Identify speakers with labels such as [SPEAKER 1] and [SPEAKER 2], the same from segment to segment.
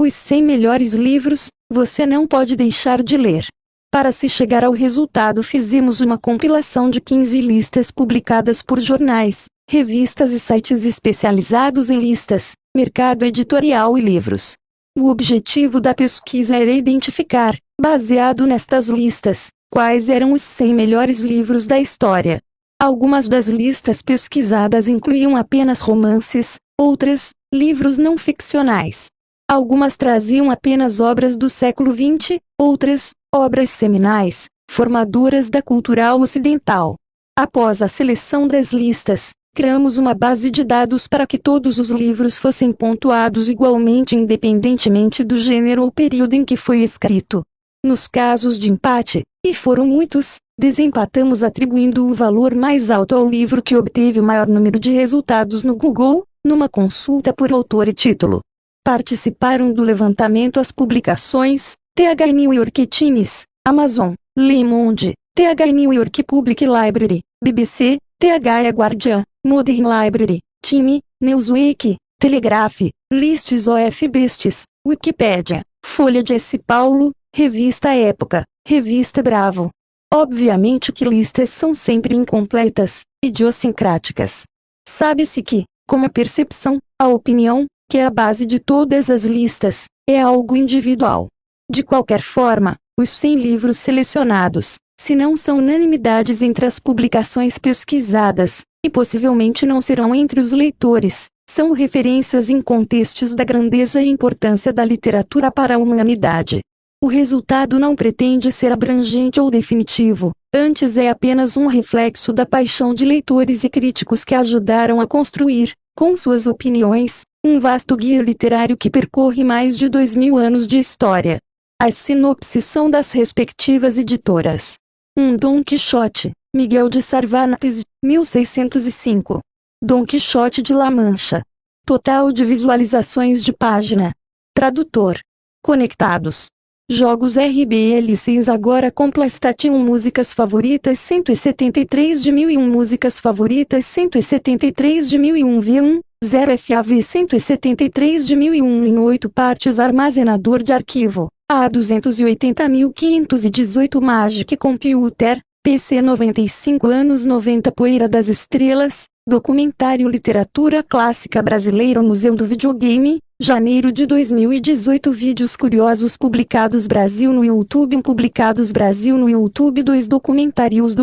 [SPEAKER 1] Os 100 melhores livros, você não pode deixar de ler. Para se chegar ao resultado, fizemos uma compilação de 15 listas publicadas por jornais, revistas e sites especializados em listas, mercado editorial e livros. O objetivo da pesquisa era identificar, baseado nestas listas, quais eram os 100 melhores livros da história. Algumas das listas pesquisadas incluíam apenas romances, outras, livros não ficcionais. Algumas traziam apenas obras do século XX, outras, obras seminais, formadoras da cultura ocidental. Após a seleção das listas, criamos uma base de dados para que todos os livros fossem pontuados igualmente independentemente do gênero ou período em que foi escrito. Nos casos de empate, e foram muitos, desempatamos atribuindo o valor mais alto ao livro que obteve o maior número de resultados no Google, numa consulta por autor e título. Participaram do levantamento as publicações, TH New York Times, Amazon, Le Monde, TH New York Public Library, BBC, TH Guardian, Modern Library, Time, Newsweek, Telegraph, Lists of Bests, Wikipedia, Folha de S. Paulo, Revista Época, Revista Bravo. Obviamente que listas são sempre incompletas, idiosincráticas. Sabe-se que, como a percepção, a opinião, que é a base de todas as listas, é algo individual. De qualquer forma, os 100 livros selecionados, se não são unanimidades entre as publicações pesquisadas, e possivelmente não serão entre os leitores, são referências em contextos da grandeza e importância da literatura para a humanidade. O resultado não pretende ser abrangente ou definitivo, antes é apenas um reflexo da paixão de leitores e críticos que ajudaram a construir, com suas opiniões, um vasto guia literário que percorre mais de 2000 anos de história. As sinopses são das respectivas editoras. Dom Quixote, Miguel de Cervantes, 1605. Dom Quixote de La Mancha. Total de visualizações de página. Tradutor. Conectados. Jogos RBL6 agora com PlayStation músicas favoritas 173 de 1001 músicas favoritas 173 de 1001 V1, 0 FAV 173 de 1001 em 8 partes armazenador de arquivo, A280.518 Magic Computer, PC 95 anos 90 Poeira das Estrelas, Documentário Literatura Clássica Brasileira Museu do Videogame, janeiro de 2018 Vídeos curiosos publicados Brasil no YouTube publicados Brasil no YouTube 2 documentários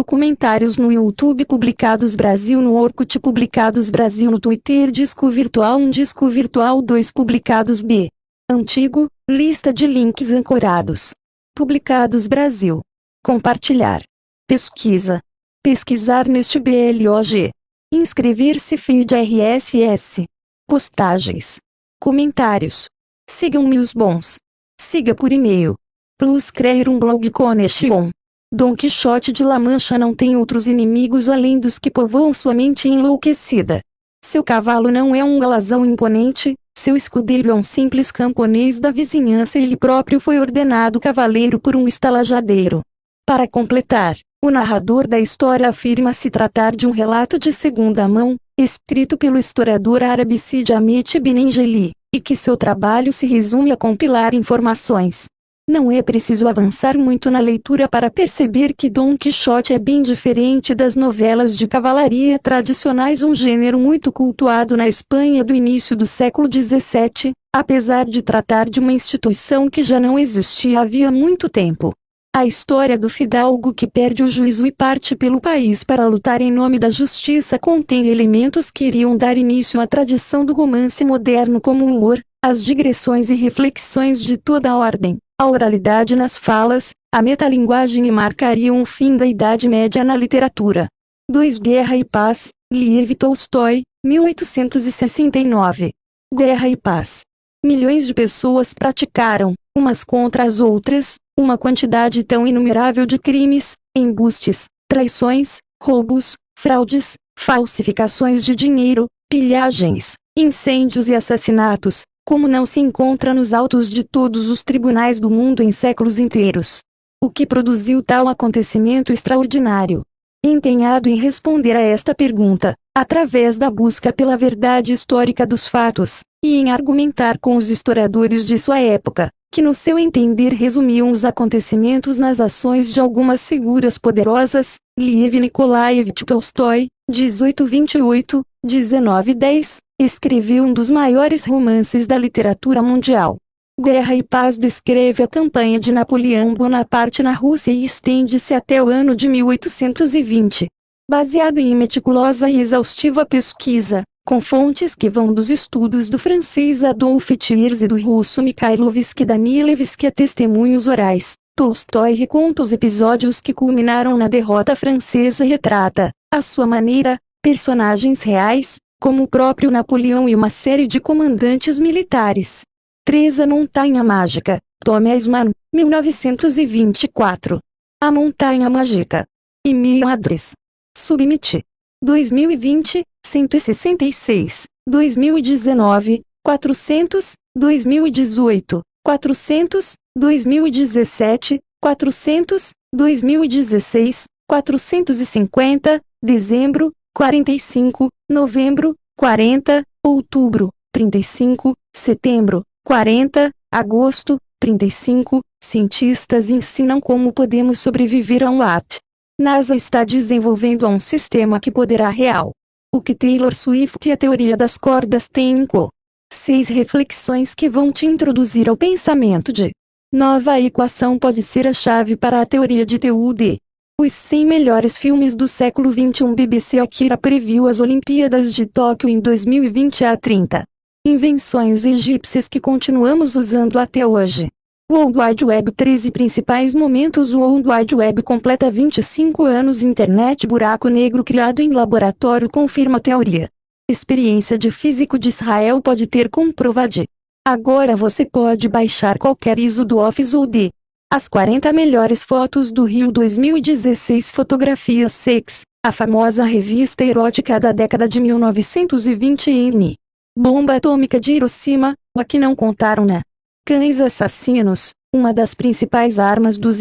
[SPEAKER 1] no YouTube publicados Brasil no Orkut publicados Brasil no Twitter Disco virtual 1 Disco virtual 2 publicados B. Antigo, lista de links ancorados. Publicados Brasil. Compartilhar. Pesquisa. Pesquisar neste blog. Inscrever-se feed RSS. Postagens. Comentários. Sigam-me os bons. Siga por e-mail. Plus criar um blog connection. Dom Quixote de La Mancha não tem outros inimigos além dos que povoam sua mente enlouquecida. Seu cavalo não é um alazão imponente, seu escudeiro é um simples camponês da vizinhança e ele próprio foi ordenado cavaleiro por um estalajadeiro. Para completar, o narrador da história afirma se tratar de um relato de segunda mão, escrito pelo historiador árabe Sidi Ahmed bin Engeli, e que seu trabalho se resume a compilar informações. Não é preciso avançar muito na leitura para perceber que Dom Quixote é bem diferente das novelas de cavalaria tradicionais, um gênero muito cultuado na Espanha do início do século XVII, apesar de tratar de uma instituição que já não existia havia muito tempo. A história do fidalgo que perde o juízo e parte pelo país para lutar em nome da justiça contém elementos que iriam dar início à tradição do romance moderno como o humor, as digressões e reflexões de toda a ordem, a oralidade nas falas, a metalinguagem e marcariam o fim da Idade Média na literatura. 2 Guerra e Paz, Lev Tolstói, 1869. Guerra e Paz. Milhões de pessoas praticaram, umas contra as outras, uma quantidade tão inumerável de crimes, embustes, traições, roubos, fraudes, falsificações de dinheiro, pilhagens, incêndios e assassinatos, como não se encontra nos autos de todos os tribunais do mundo em séculos inteiros. O que produziu tal acontecimento extraordinário? Empenhado em responder a esta pergunta, através da busca pela verdade histórica dos fatos, e em argumentar com os historiadores de sua época, que no seu entender resumiam os acontecimentos nas ações de algumas figuras poderosas. Lev Nikolaevich Tolstói, 1828-1910, escreveu um dos maiores romances da literatura mundial. Guerra e Paz descreve a campanha de Napoleão Bonaparte na Rússia e estende-se até o ano de 1820. Baseado em meticulosa e exaustiva pesquisa, com fontes que vão dos estudos do francês Adolphe Thiers e do russo Mikhailovsky Daniilevsky a testemunhos orais, Tolstói reconta os episódios que culminaram na derrota francesa e retrata, à sua maneira, personagens reais, como o próprio Napoleão e uma série de comandantes militares. 3. A Montanha Mágica, Thomas Mann, 1924. A Montanha Mágica. Emília Adres. Submit. 2020, 166, 2019, 400, 2018, 400, 2017, 400, 2016, 450, dezembro, 45, novembro, 40, outubro, 35, setembro, 40, agosto, 35, cientistas ensinam como podemos sobreviver a um AT. NASA está desenvolvendo um sistema que poderá real. O que Taylor Swift e a teoria das cordas têm em comum. 6 reflexões que vão te introduzir ao pensamento de nova equação pode ser a chave para a teoria de TUD. Os 100 melhores filmes do século XXI. BBC Akira previu as Olimpíadas de Tóquio em 2020 a 30. Invenções egípcias que continuamos usando até hoje. World Wide Web. 13 principais momentos. O World Wide Web completa 25 anos. Internet buraco negro criado em laboratório confirma a teoria. Experiência de físico de Israel pode ter comprovado. Agora você pode baixar qualquer ISO do Office ou de as 40 melhores fotos do Rio 2016. Fotografias Sex, a famosa revista erótica da década de 1920. N. Bomba atômica de Hiroshima, o que não contaram na Cães assassinos, uma das principais armas dos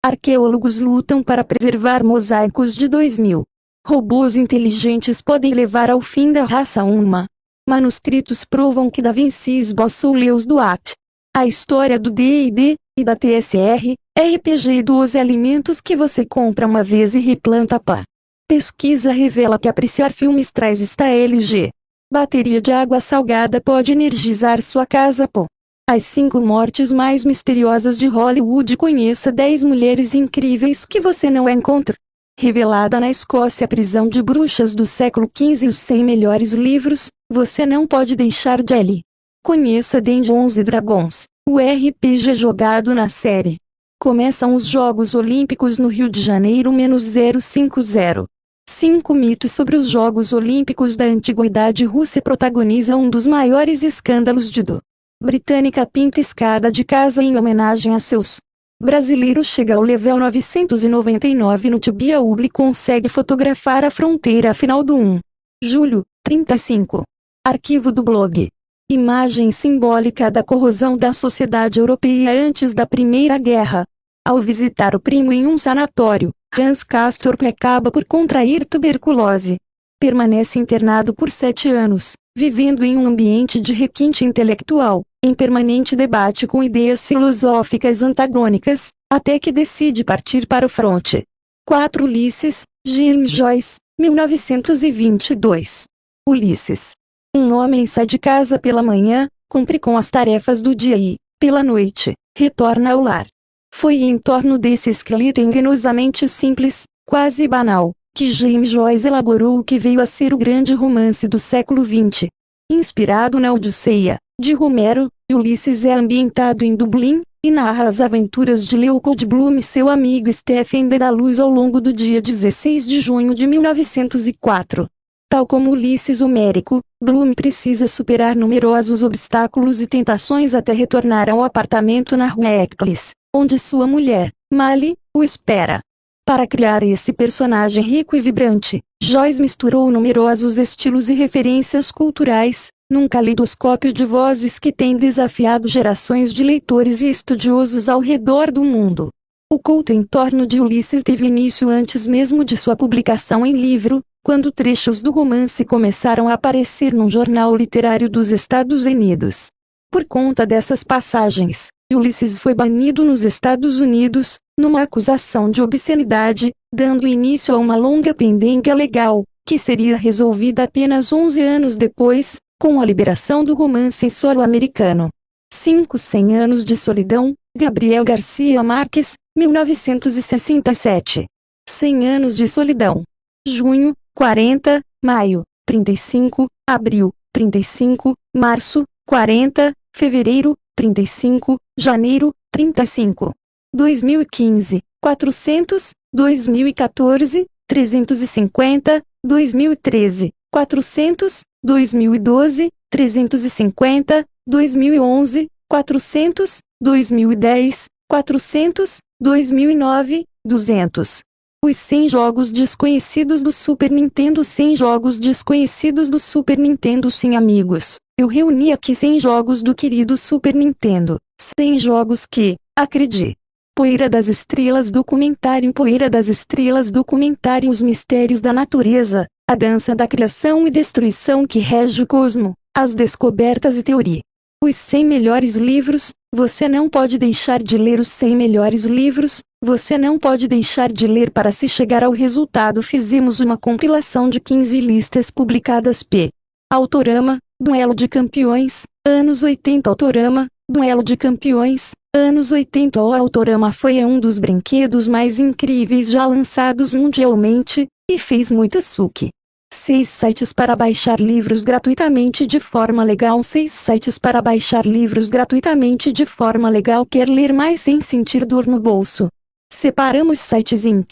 [SPEAKER 1] arqueólogos lutam para preservar mosaicos de 2000. Robôs inteligentes podem levar ao fim da raça humana. Manuscritos provam que Da Vinci esboçou Leus Duat. A história do D&D, e da TSR, RPG e dos alimentos que você compra uma vez e replanta pá. Pesquisa revela que apreciar filmes traz esta LG. Bateria de água salgada pode energizar sua casa pô. As 5 mortes mais misteriosas de Hollywood. Conheça 10 mulheres incríveis que você não encontra. Revelada na Escócia a prisão de bruxas do século XV. Os 100 melhores livros, você não pode deixar de ler. Conheça Dungeons & Dragons, o RPG jogado na série. Começam os Jogos Olímpicos no Rio de Janeiro. -050. 5 mitos sobre os Jogos Olímpicos da Antiguidade. Rússia protagoniza um dos maiores escândalos de do. Britânica pinta escada de casa em homenagem a seus. Brasileiro chega ao level 999 no Tibia. Ubli consegue fotografar a fronteira final do 1. Julho, 35. Arquivo do blog. Imagem simbólica da corrosão da sociedade europeia antes da Primeira Guerra. Ao visitar o primo em um sanatório, Hans Castorp acaba por contrair tuberculose. Permanece internado por 7 anos, vivendo em um ambiente de requinte intelectual, em permanente debate com ideias filosóficas antagônicas, até que decide partir para o fronte. 4. Ulisses, James Joyce, 1922. Ulisses. Um homem sai de casa pela manhã, cumpre com as tarefas do dia e, pela noite, retorna ao lar. Foi em torno desse esqueleto enganosamente simples, quase banal, que James Joyce elaborou o que veio a ser o grande romance do século XX. Inspirado na Odisseia, de Homero, Ulisses é ambientado em Dublin, e narra as aventuras de Leopold Bloom e seu amigo Stephen Dedalus ao longo do dia 16 de junho de 1904. Tal como Ulisses homérico, Bloom precisa superar numerosos obstáculos e tentações até retornar ao apartamento na rua Eccles, onde sua mulher, Mali, o espera. Para criar esse personagem rico e vibrante, Joyce misturou numerosos estilos e referências culturais, num caleidoscópio de vozes que tem desafiado gerações de leitores e estudiosos ao redor do mundo. O culto em torno de Ulisses teve início antes mesmo de sua publicação em livro, quando trechos do romance começaram a aparecer num jornal literário dos Estados Unidos. Por conta dessas passagens, Ulisses foi banido nos Estados Unidos, numa acusação de obscenidade, dando início a uma longa pendenga legal, que seria resolvida apenas 11 anos depois, com a liberação do romance em solo americano. 100 anos de solidão, Gabriel Garcia Marques, 1967. 100 anos de solidão. Junho, 40, maio, 35, abril, 35, março, 40, fevereiro, 35, janeiro, 35. 2015, 400, 2014, 350, 2013, 400, 2012, 350, 2011, 400, 2010, 400, 2009, 200. Os 100 jogos desconhecidos do Super Nintendo. 100 jogos desconhecidos do Super Nintendo. 100 amigos. Eu reuni aqui 100 jogos do querido Super Nintendo. 100 jogos que, acredite. Poeira das Estrelas documentário. Poeira das Estrelas documentário. Os mistérios da natureza, a dança da criação e destruição que rege o cosmo, as descobertas e teoria. Os 100 melhores livros. Você não pode deixar de ler os 100 melhores livros. Você não pode deixar de ler para se chegar ao resultado. Fizemos uma compilação de 15 listas publicadas p. Autorama, Duelo de Campeões, anos 80. Autorama, Duelo de Campeões, anos 80. O Autorama foi um dos brinquedos mais incríveis já lançados mundialmente, e fez muito sucesso. 6 sites para baixar livros gratuitamente de forma legal. 6 sites para baixar livros gratuitamente de forma legal. Quer ler mais sem sentir dor no bolso? Separamos sites em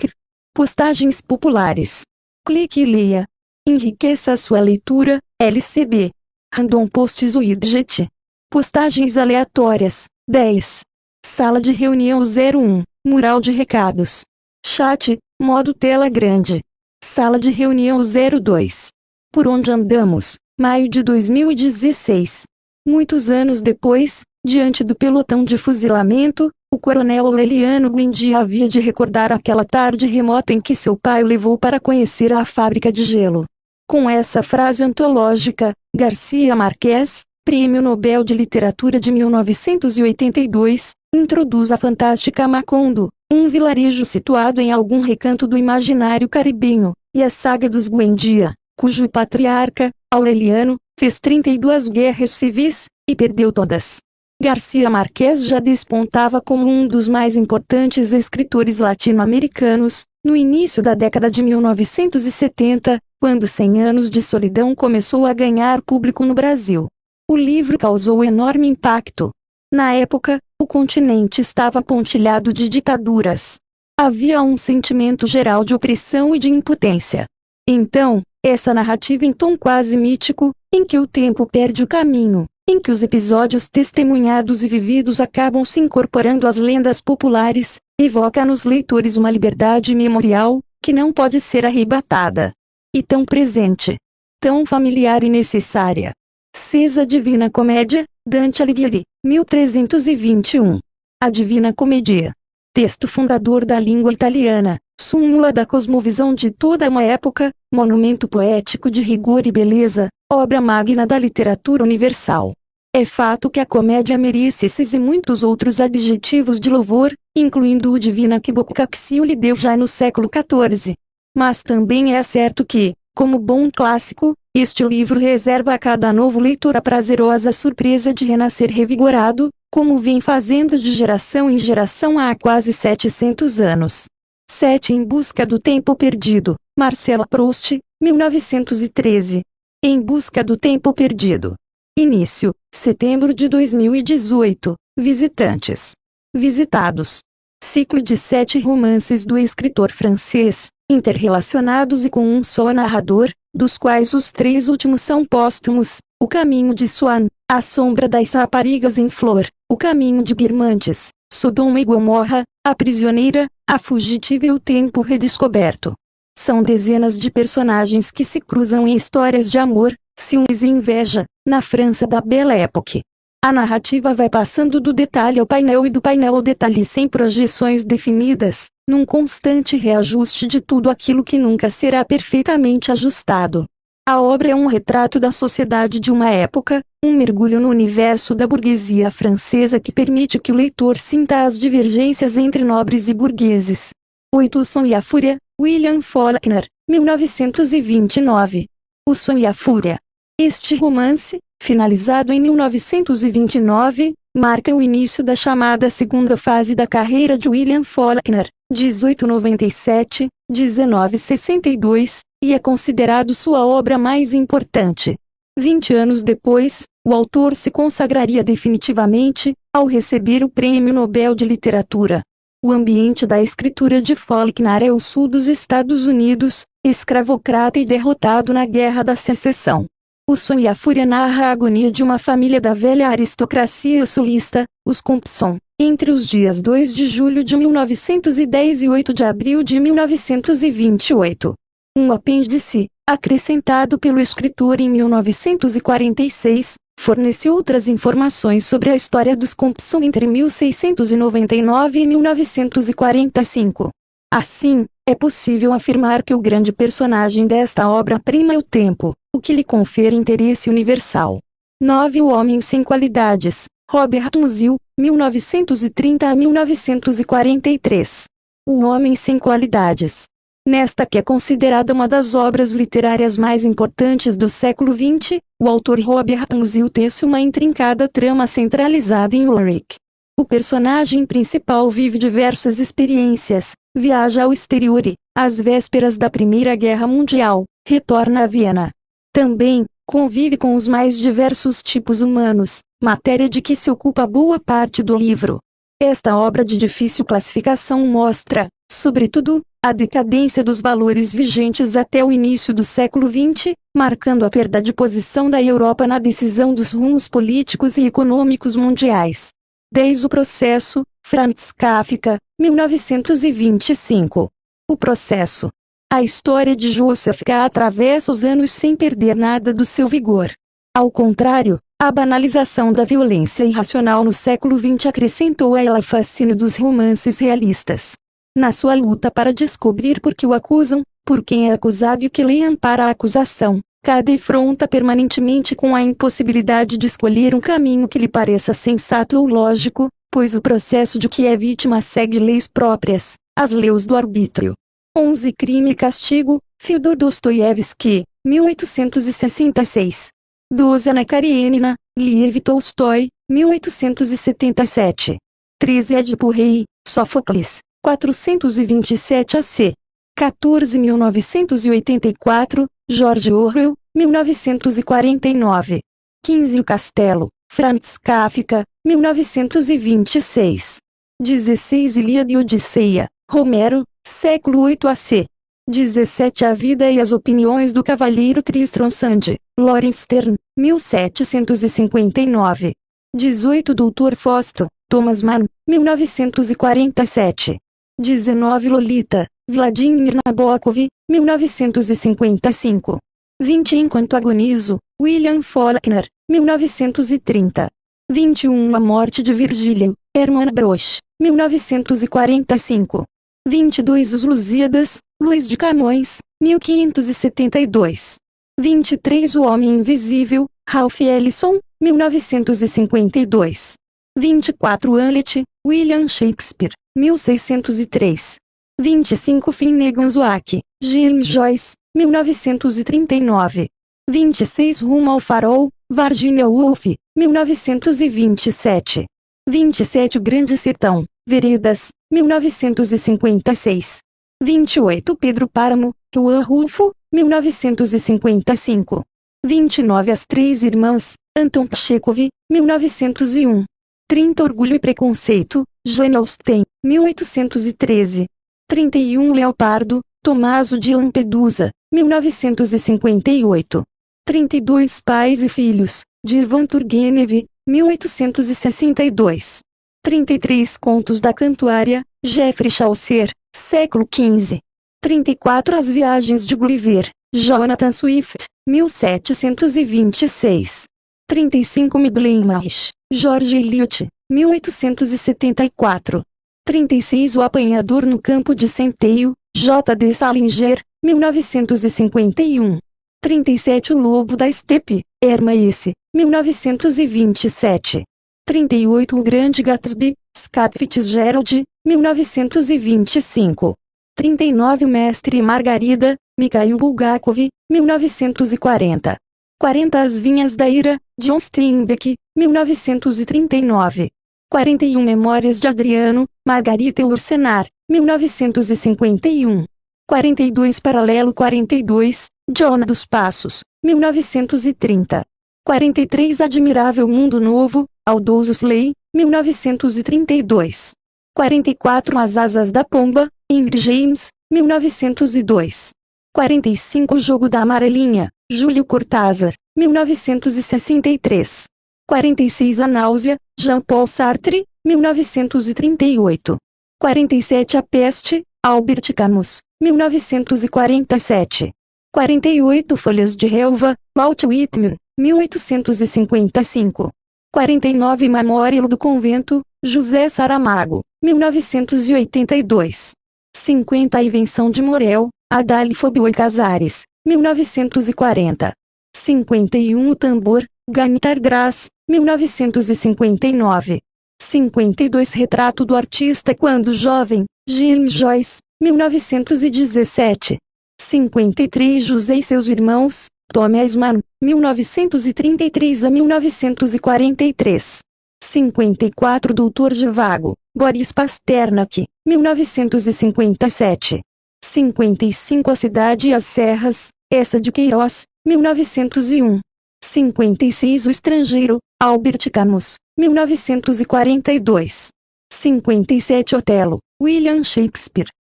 [SPEAKER 1] postagens populares. Clique e leia. Enriqueça a sua leitura. LCB. Random Posts Widget. Postagens aleatórias. 10. Sala de reunião 01. Mural de recados. Chat. Modo tela grande. Sala de reunião 02. Por onde andamos? Maio de 2016. Muitos anos depois, diante do pelotão de fuzilamento, o coronel Aureliano Buendia havia de recordar aquela tarde remota em que seu pai o levou para conhecer a fábrica de gelo. Com essa frase antológica, Garcia Marques, Prêmio Nobel de Literatura de 1982, introduz a fantástica Macondo, um vilarejo situado em algum recanto do imaginário caribenho, e a saga dos Buendia, cujo patriarca, Aureliano, fez 32 guerras civis, e perdeu todas. Garcia Marques já despontava como um dos mais importantes escritores latino-americanos, no início da década de 1970, quando 100 anos de solidão começou a ganhar público no Brasil. O livro causou enorme impacto. Na época, o continente estava pontilhado de ditaduras. Havia um sentimento geral de opressão e de impotência. Então, essa narrativa em tom quase mítico, em que o tempo perde o caminho, em que os episódios testemunhados e vividos acabam se incorporando às lendas populares, evoca nos leitores uma liberdade memorial, que não pode ser arrebatada. E tão presente, tão familiar e necessária. Cesa Divina Comédia, Dante Alighieri, 1321. A Divina Comédia. Texto fundador da língua italiana, súmula da cosmovisão de toda uma época, monumento poético de rigor e beleza, obra magna da literatura universal. É fato que a comédia merece esses e muitos outros adjetivos de louvor, incluindo o divina que Boccaccio lhe deu já no século XIV. Mas também é certo que, como bom clássico, este livro reserva a cada novo leitor a prazerosa surpresa de renascer revigorado, como vem fazendo de geração em geração há quase 700 anos. 7 Em Busca do Tempo Perdido, Marcel Proust, 1913. Em Busca do Tempo Perdido. Início, setembro de 2018. Visitantes. Visitados. Ciclo de 7 romances do escritor francês, interrelacionados e com um só narrador, dos quais os 3 últimos são póstumos: O Caminho de Swan, A Sombra das Raparigas em Flor, O Caminho de Birmantes, Sodoma e Gomorra, A Prisioneira, A Fugitiva e O Tempo Redescoberto. São dezenas de personagens que se cruzam em histórias de amor, ciúmes e inveja, na França da Belle Époque. A narrativa vai passando do detalhe ao painel e do painel ao detalhe sem projeções definidas, num constante reajuste de tudo aquilo que nunca será perfeitamente ajustado. A obra é um retrato da sociedade de uma época, um mergulho no universo da burguesia francesa que permite que o leitor sinta as divergências entre nobres e burgueses. 8. O Som e a Fúria, William Faulkner, 1929. O Som e a Fúria. Este romance, finalizado em 1929, marca o início da chamada segunda fase da carreira de William Faulkner, 1897-1962, e é considerado sua obra mais importante. 20 anos depois, o autor se consagraria definitivamente, ao receber o Prêmio Nobel de Literatura. O ambiente da escritura de Faulkner é o sul dos Estados Unidos, escravocrata e derrotado na Guerra da Secessão. O Som e a Fúria narra a agonia de uma família da velha aristocracia sulista, os Compson, entre os dias 2 de julho de 1910 e 8 de abril de 1928. Um apêndice, acrescentado pelo escritor em 1946, fornece outras informações sobre a história dos Compson entre 1699 e 1945. Assim, é possível afirmar que o grande personagem desta obra-prima é o tempo, o que lhe confere interesse universal. 9. O Homem Sem Qualidades, Robert Musil, 1930 a 1943. O Homem Sem Qualidades. Nesta que é considerada uma das obras literárias mais importantes do século XX, o autor Robert Musil tece uma intrincada trama centralizada em Ulrich. O personagem principal vive diversas experiências, viaja ao exterior e, às vésperas da Primeira Guerra Mundial, retorna a Viena. Também, convive com os mais diversos tipos humanos, matéria de que se ocupa boa parte do livro. Esta obra de difícil classificação mostra, sobretudo, a decadência dos valores vigentes até o início do século XX, marcando a perda de posição da Europa na decisão dos rumos políticos e econômicos mundiais. 10. O Processo, Franz Kafka, 1925. O Processo. A história de Joseph K. atravessa os anos sem perder nada do seu vigor. Ao contrário, a banalização da violência irracional no século XX acrescentou a ela o fascínio dos romances realistas. Na sua luta para descobrir por que o acusam, por quem é acusado e o que lhe ampara a acusação, K. defronta permanentemente com a impossibilidade de escolher um caminho que lhe pareça sensato ou lógico, pois o processo de que é vítima segue leis próprias, as leis do arbítrio. 11. Crime e Castigo, Fyodor Dostoiévski, 1866. 12. Ana Karenina, Lev Tolstói, 1877. 13. Édipo Rei, Sófocles, 427 AC. 14. 1984, George Orwell, 1949. 15. O Castelo, Franz Kafka, 1926. 16. Ilíada e Odisseia, Romero, século 8 AC. 17. A Vida e as Opiniões do Cavalheiro Tristram Shandy, Laurence Sterne, 1759. 18. Doutor Fausto, Thomas Mann, 1947. 19. Lolita, Vladimir Nabokov, 1955. 20. Enquanto Agonizo, William Faulkner, 1930. 21. A Morte de Virgílio, Hermann Broch, 1945. 22. Os Lusíadas, Luís de Camões, 1572. 23. O Homem Invisível, Ralph Ellison, 1952. 24. Hamlet, William Shakespeare, 1603. 25. Finnegan Wake, James Joyce, 1939. 26. Rumo ao Farol, Virginia Woolf, 1927. 27. O Grande Sertão, Veredas, 1956. 28. Pedro Páramo, Juan Rulfo, 1955. 29. As Três Irmãs, Anton Chekhov, 1901. 30. Orgulho e Preconceito, Jane Austen, 1813. 31. Leopardo, Tommaso de Lampedusa, 1958. 32. Pais e Filhos, de Ivan Turgenev, 1862. 33. Contos da Cantuária, Geoffrey Chaucer, século XV. 34. As Viagens de Gulliver, Jonathan Swift, 1726. 35. Middlemarch, George Eliot, 1874. 36 O Apanhador no Campo de Centeio, J.D. Salinger, 1951. 37 O Lobo da Estepe, Hermaesse, 1927. 38 O Grande Gatsby, Scott Fitzgerald, 1925. 39 O Mestre e Margarida, Mikhail Bulgakov, 1940. 40 As Vinhas da Ira, John Steinbeck, 1939. 41 Memórias de Adriano, Margarita Ursenar, 1951. 42 Paralelo 42, John dos Passos, 1930. 43 Admirável Mundo Novo, Aldous Huxley, 1932. 44 As Asas da Pomba, Ingrid James, 1902. 45 O Jogo da Amarelinha, Júlio Cortázar, 1963. 46 A Náusea, Jean-Paul Sartre, 1938. 47 A Peste, Albert Camus, 1947. 48 Folhas de Relva, Walt Whitman, 1855. 49 Memória do Convento, José Saramago, 1982. 50 A Invenção de Morel, Adalfo Casares, 1940. 51 O Tambor, Ganitar Grass, 1959. 52 Retrato do Artista Quando Jovem, James Joyce, 1917. 53 José e seus Irmãos, Thomas Mann, 1933 a 1943. 54 Doutor Zhivago, Boris Pasternak, 1957. 55 A Cidade e as Serras, Essa de Queiroz, 1901. 56 O Estrangeiro, Albert Camus, 1942. 57 Otelo, William Shakespeare,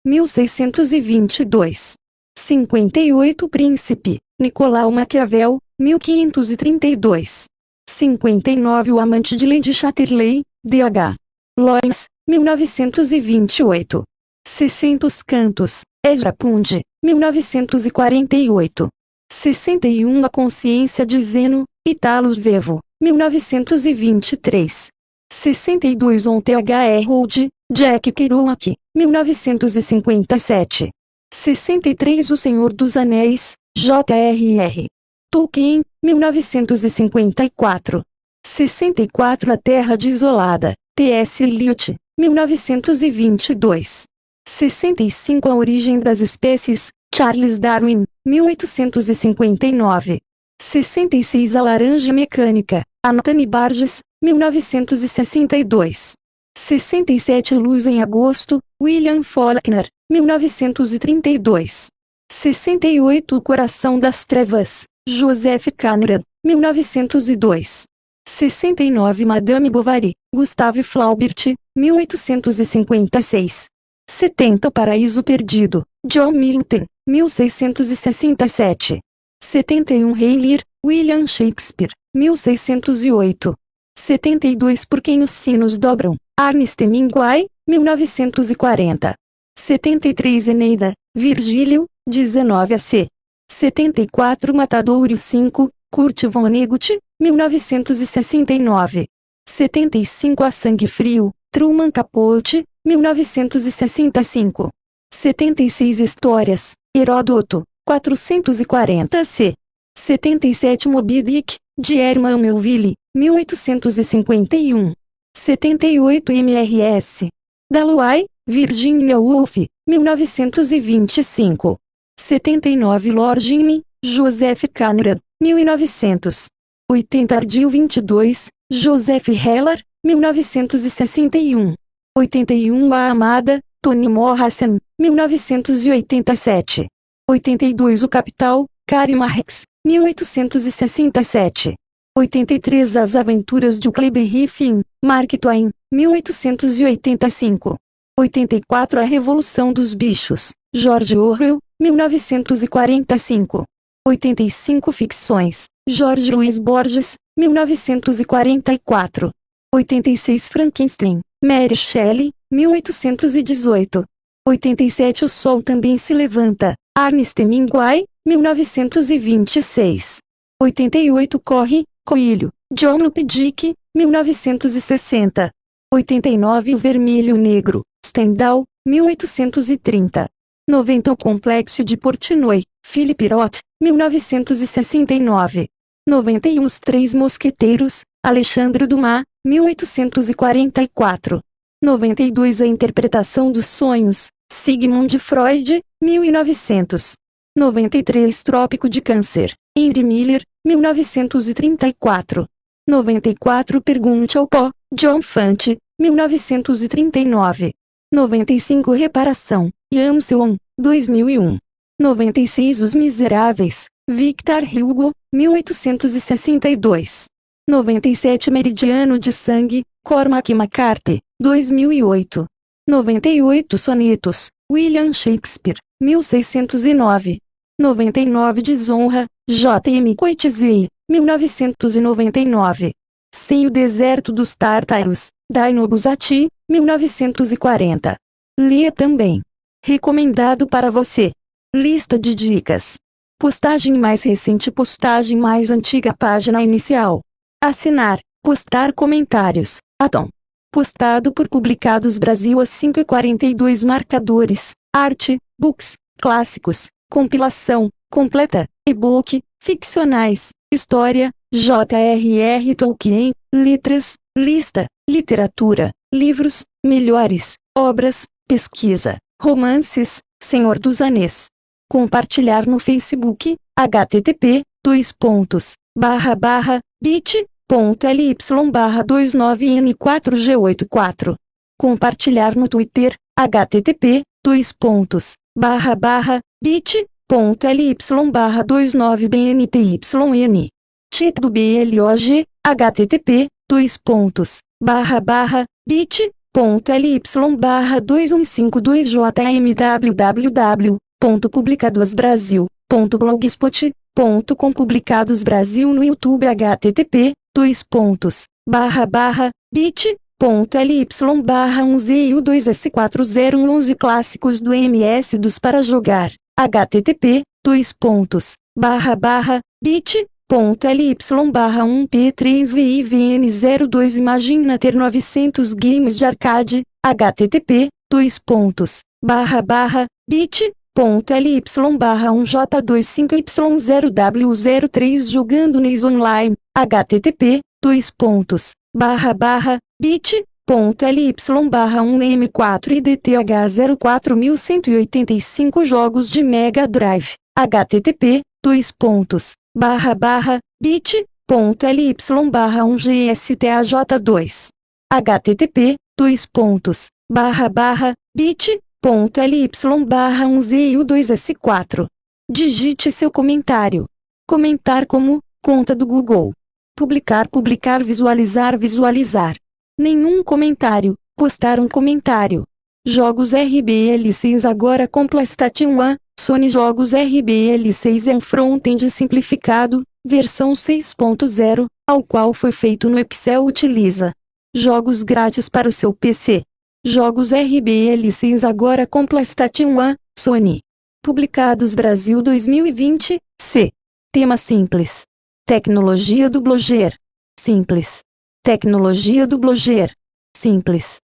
[SPEAKER 1] 1622. 58 Príncipe, Nicolau Maquiavel, 1532. 59 O Amante de Lady Chatterley, D.H. Lawrence, 1928. 60 Os Cantos, Ezra Pound, 1948. 61 A Consciência de Zeno, Italo Svevo, 1923. 62 On T.H.R. Road, Jack Kerouac, 1957. 63 O Senhor dos Anéis, J.R.R. Tolkien, 1954. 64 A Terra Desolada, T.S. Eliot, 1922. 65 A Origem das Espécies, Charles Darwin, 1859. 66 A Laranja Mecânica, Anthony Burgess, 1962. 67 Luz em Agosto, William Faulkner, 1932. 68 O Coração das Trevas, Joseph Conrad, 1902. 69 Madame Bovary, Gustave Flaubert, 1856. 70 O Paraíso Perdido, John Milton, 1667. 71 Rei Lear, William Shakespeare, 1608. 72 Por Quem os Sinos Dobram, Ernest Hemingway, 1940. 73 Eneida, Virgílio, 19 AC. 74 Matadouro 5, Kurt Vonnegut, 1969. 75 A Sangue Frio, Truman Capote, 1965. 76 Histórias, Heródoto, 440 C. 77 Moby Dick, de Herman Melville, 1851. 78 MRS. Dalloway, Virginia Woolf, 1925. 79 Lord Jimmy, Joseph Conrad, 1900. 80 Ardil 22, Joseph Heller, 1961. 81 A Amada, Toni Morrison, 1987. 82 O Capital, Karl Marx, 1867. 83 As Aventuras de Huckleberry Finn, Mark Twain, 1885. 84 A Revolução dos Bichos, George Orwell, 1945. 85 Ficções, Jorge Luiz Borges, 1944. 86 Frankenstein, Mary Shelley, 1818. 87 O Sol Também Se Levanta, Ernest Hemingway, 1926. 88 Corre, Coelho, John Updike, 1960. 89 O Vermelho Negro, Stendhal, 1830. 90 O Complexo de Portnoy, Philippe Roth, 1969. 91 Os Três Mosqueteiros, Alexandre Dumas, 1844. 92 A Interpretação dos Sonhos, Sigmund Freud, 1900. 93 Trópico de Câncer, Henry Miller, 1934. 94 Pergunte ao Pó, John Fante, 1939. 95 Reparação, Ian Sewon, 2001. 96 Os Miseráveis, Victor Hugo, 1862. 97 Meridiano de Sangue, Cormac McCarthy, 2008. 98 Sonetos, William Shakespeare, 1609. 99 Desonra, J.M. Coetzee, 1999. Sem o Deserto dos Tártaros, Dino Buzzati, 1940. Leia também. Recomendado para você. Lista de dicas. Postagem mais recente, postagem mais antiga, página inicial. Assinar, postar comentários, atom. Postado por Publicados Brasil às 5h42. Marcadores, arte, books, clássicos, compilação, completa, e-book, ficcionais, história, J.R.R. Tolkien, letras, lista, literatura, livros, melhores, obras, pesquisa, romances, Senhor dos Anéis. Compartilhar no Facebook, http://bit.ly/29n4g84. Compartilhar no Twitter, http://bit.ly/29bntyn. Chat do BLOG, http://bit.ly/2162jmwww.publicadosbrasil.blogspot.com. Publicados Brasil no YouTube, http://bit.ly/1ZU2S4011 Clássicos do MS dos para jogar, http://bit.ly/1P3VIVN02 Imagina ter 900 games de arcade, http://bit.ly/1J25Y0W03 Jogando NES Online, http://bit.ly/1M4IDTH04185 Jogos de Mega Drive, http://bit.ly/1GSTAJ2. http://bit.ly/1ZU2S4. Digite seu comentário. Comentar como, conta do Google. Publicar, publicar, visualizar, visualizar. Nenhum comentário, postar um comentário. Jogos RBL6 agora com PlayStation 1, Sony Jogos RBL6 é um front-end simplificado, versão 6.0, ao qual foi feito no Excel. Utiliza jogos grátis para o seu PC. Jogos RBL6 agora com PlayStation 1, Sony. Publicados Brasil 2020, C. Tema simples. Tecnologia do Blogger. Simples. Tecnologia do Blogger. Simples.